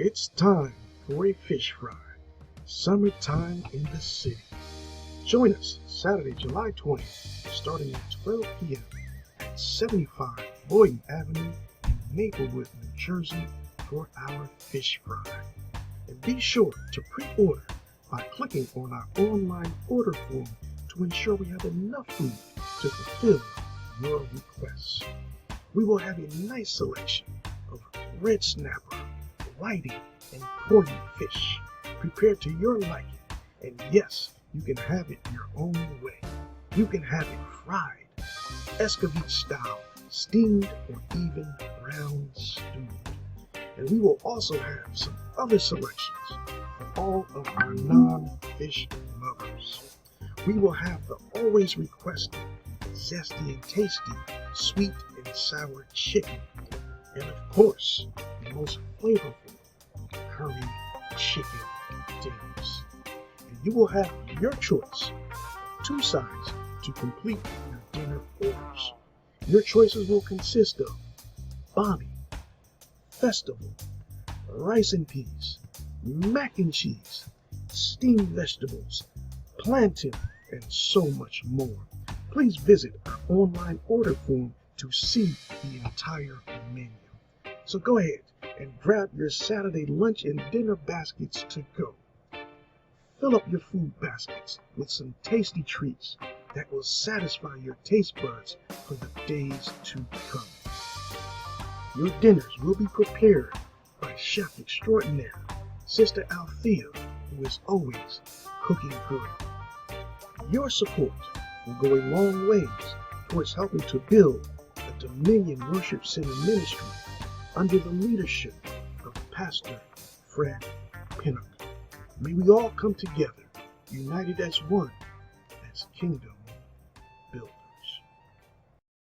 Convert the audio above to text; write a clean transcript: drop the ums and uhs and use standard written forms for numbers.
It's time for a fish fry. Summertime in the city. Join us Saturday, July 20th, starting at 12 p.m. at 75 Boynton Avenue in Maplewood, New Jersey, for our fish fry. And be sure to pre-order by clicking on our online order form to ensure we have enough food to fulfill your requests. We will have a nice selection of red snapper, whiting, and porgy fish prepared to your liking. And yes, you can have it your own way. You can have it fried, escovitch style, steamed, or even brown stewed. And we will also have some other selections for all of our non-fish lovers. We will have the always requested zesty and tasty sweet and sour chicken, and of course, the most flavorful curry chicken dinners. And you will have your choice of 2 sides to complete your dinner orders. Your choices will consist of Bonnie, Festival, rice and peas, mac and cheese, steamed vegetables, plantain, and so much more. Please visit our online order form to see the entire menu. So go ahead and grab your Saturday lunch and dinner baskets to go. Fill up your food baskets with some tasty treats that will satisfy your taste buds for the days to come. Your dinners will be prepared by Chef Extraordinaire, Sister Althea, who is always cooking good. Your support will go a long ways towards helping to build the Dominion Worship Center ministry under the leadership of Pastor Fred Pinnock. May we all come together, united as one, as kingdom built.